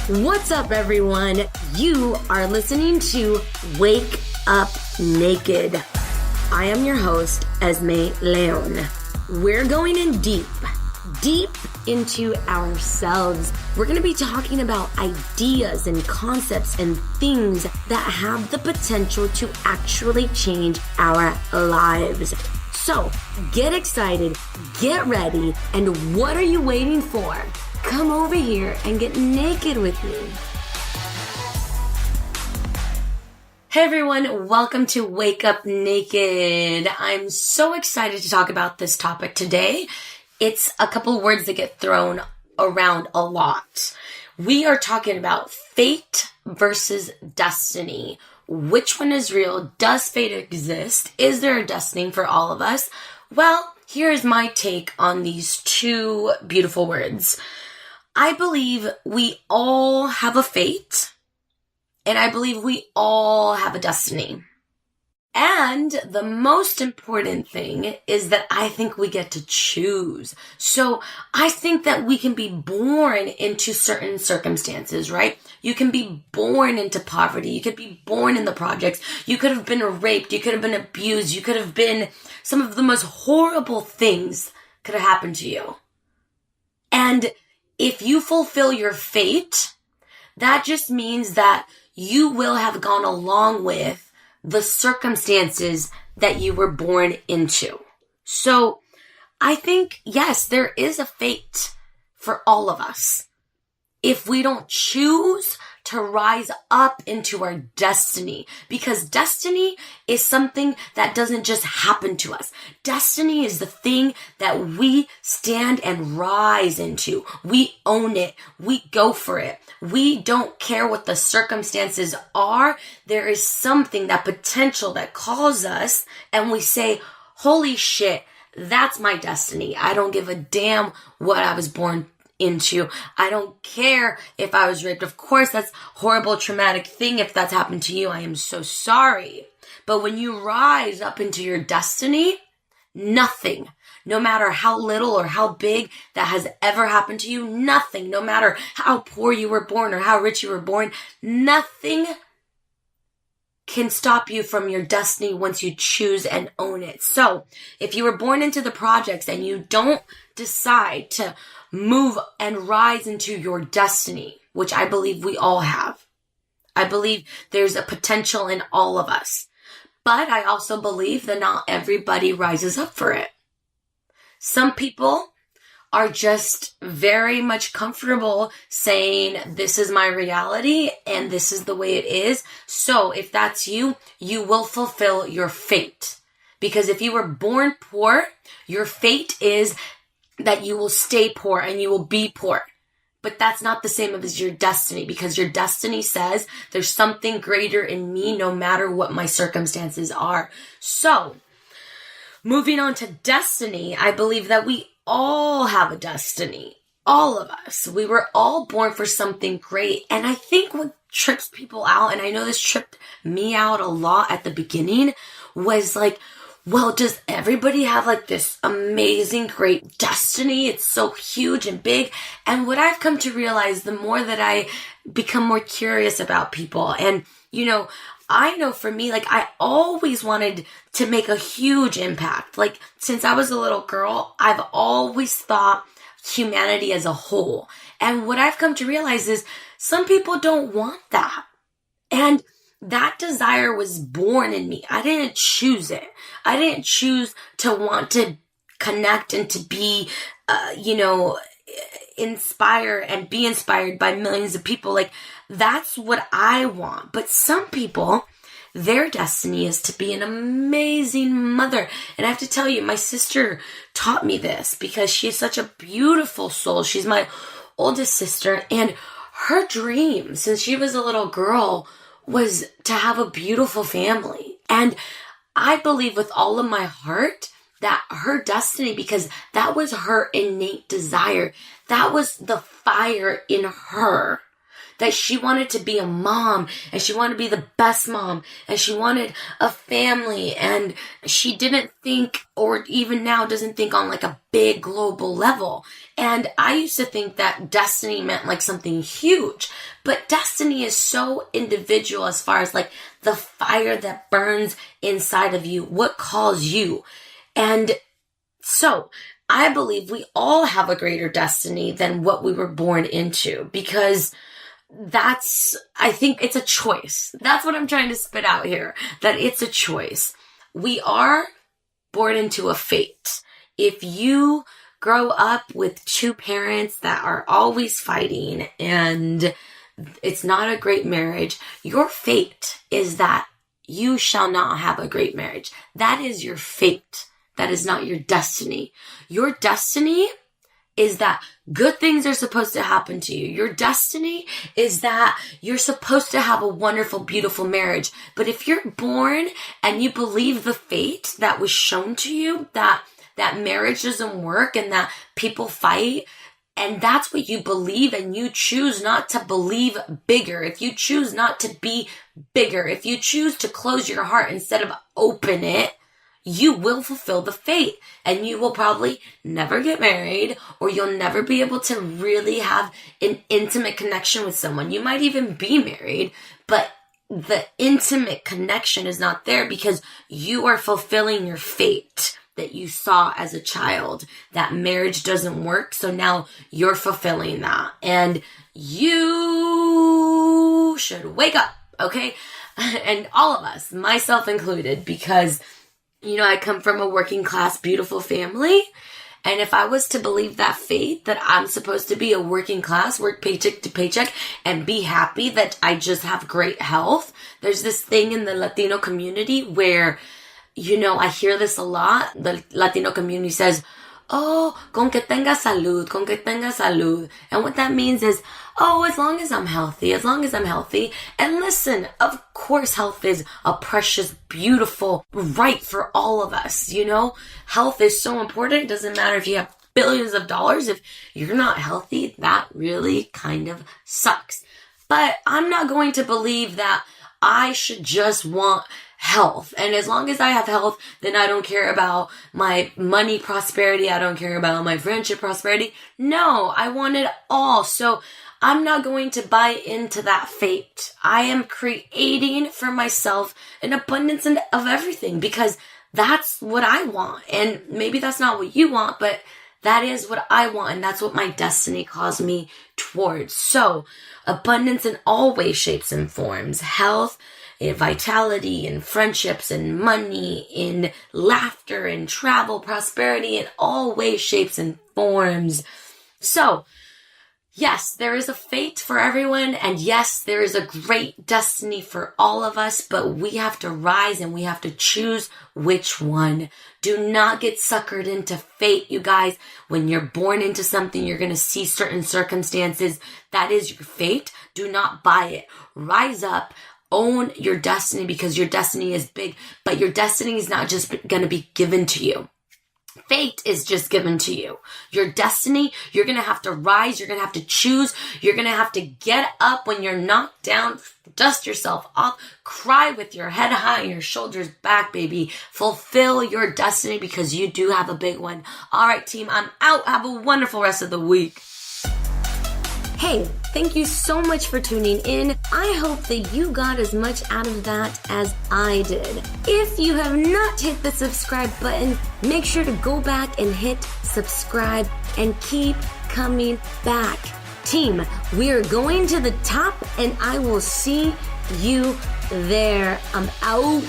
What's up, everyone? You are listening to Wake Up Naked. I am your host, Esmey Leon. We're going in deep into ourselves. We're going to be talking about ideas and concepts and things that have the potential to actually change our lives. So get excited, get ready, and what are you waiting for? Come over here and get naked with me. Hey everyone, welcome to Wake Up Naked. I'm so excited to talk about this topic today. It's a couple words that get thrown around a lot. We are talking about fate versus destiny. Which one is real? Does fate exist? Is there a destiny for all of us? Well, here's my take on these two beautiful words. I believe we all have a fate, and I believe we all have a destiny. And the most important thing is that I think we get to choose. So I think that we can be born into certain circumstances, right? You can be born into poverty. You could be born in the projects. You could have been raped. You could have been abused. You could have been some of the most horrible things could have happened to you. And if you fulfill your fate, that just means that you will have gone along with the circumstances that you were born into. So I think, yes, there is a fate for all of us. If we don't choose to rise up into our destiny, because destiny is something that doesn't just happen to us. Destiny is the thing that we stand and rise into. We own it. We go for it. We don't care what the circumstances are. There is something, that potential that calls us, and we say, holy shit, that's my destiny. I don't give a damn what I was born into. I don't care if I was raped. Of course, that's a horrible, traumatic thing. If that's happened to you, I am so sorry. But when you rise up into your destiny, nothing, no matter how little or how big that has ever happened to you, nothing, no matter how poor you were born or how rich you were born, nothing can stop you from your destiny once you choose and own it. So if you were born into the projects and you don't decide to move and rise into your destiny, which I believe we all have. I believe there's a potential in all of us. But I also believe that not everybody rises up for it. Some people are just very much comfortable saying, this is my reality and this is the way it is. So if that's you, you will fulfill your fate. Because if you were born poor, your fate is that you will stay poor and you will be poor. But that's not the same as your destiny, because your destiny says there's something greater in me no matter what my circumstances are. So, moving on to destiny, I believe that we all have a destiny. All of us. We were all born for something great. And I think what trips people out, and I know this tripped me out a lot at the beginning, was like, well, does everybody have like this amazing, great destiny? It's so huge and big. And what I've come to realize, the more that I become more curious about people, and, you know, I know for me, like, I always wanted to make a huge impact. Like, since I was a little girl, I've always thought humanity as a whole. And what I've come to realize is some people don't want that. And that desire was born in me. I didn't choose it. I didn't choose to want to connect and to be, inspire and be inspired by millions of people. Like, that's what I want. But some people, their destiny is to be an amazing mother. And I have to tell you, my sister taught me this because she is such a beautiful soul. She's my oldest sister, and her dream since she was a little girl was to have a beautiful family. And I believe with all of my heart that her destiny, because that was her innate desire, that was the fire in her that she wanted to be a mom, and she wanted to be the best mom, and she wanted a family, and she didn't think, or even now doesn't think on like a big global level. And I used to think that destiny meant like something huge, but destiny is so individual as far as like the fire that burns inside of you, what calls you. And so I believe we all have a greater destiny than what we were born into, because I think it's a choice. That's what I'm trying to spit out here, that it's a choice. We are born into a fate. If you grow up with two parents that are always fighting and it's not a great marriage, your fate is that you shall not have a great marriage. That is your fate. That is not your destiny. Your destiny is that good things are supposed to happen to you. Your destiny is that you're supposed to have a wonderful, beautiful marriage. But if you're born and you believe the fate that was shown to you, that marriage doesn't work and that people fight, and that's what you believe, and you choose not to believe bigger, if you choose not to be bigger, if you choose to close your heart instead of open it, you will fulfill the fate, and you will probably never get married, or you'll never be able to really have an intimate connection with someone. You might even be married, but the intimate connection is not there because you are fulfilling your fate that you saw as a child. That marriage doesn't work, so now you're fulfilling that. And you should wake up, okay? And all of us, myself included, because I come from a working class, beautiful family. And if I was to believe that fate, that I'm supposed to be a working class, work paycheck to paycheck, and be happy that I just have great health. There's this thing in the Latino community where, I hear this a lot. The Latino community says, oh, con que tenga salud, con que tenga salud. And what that means is, as long as I'm healthy, as long as I'm healthy. And listen, of course, health is a precious, beautiful right for all of us. Health is so important. It doesn't matter if you have billions of dollars. If you're not healthy, that really kind of sucks. But I'm not going to believe that I should just want health. And as long as I have health, then I don't care about my money prosperity. I don't care about my friendship prosperity. No, I want it all. So I'm not going to buy into that fate. I am creating for myself an abundance of everything because that's what I want. And maybe that's not what you want, but that is what I want. And that's what my destiny calls me towards. So abundance in all ways, shapes, and forms. Health, in vitality, in friendships, in money, in laughter, in travel, prosperity, in all ways, shapes, and forms. So, yes, there is a fate for everyone, and yes, there is a great destiny for all of us, but we have to rise and we have to choose which one. Do not get suckered into fate, you guys. When you're born into something, you're going to see certain circumstances. That is your fate. Do not buy it. Rise up. Own your destiny because your destiny is big, but your destiny is not just going to be given to you. Fate is just given to you. Your destiny, you're going to have to rise. You're going to have to choose. You're going to have to get up when you're knocked down, dust yourself off, cry with your head high and your shoulders back, baby. Fulfill your destiny because you do have a big one. All right, team, I'm out. Have a wonderful rest of the week. Hey, thank you so much for tuning in. I hope that you got as much out of that as I did. If you have not hit the subscribe button, make sure to go back and hit subscribe and keep coming back. Team, we are going to the top and I will see you there. I'm out.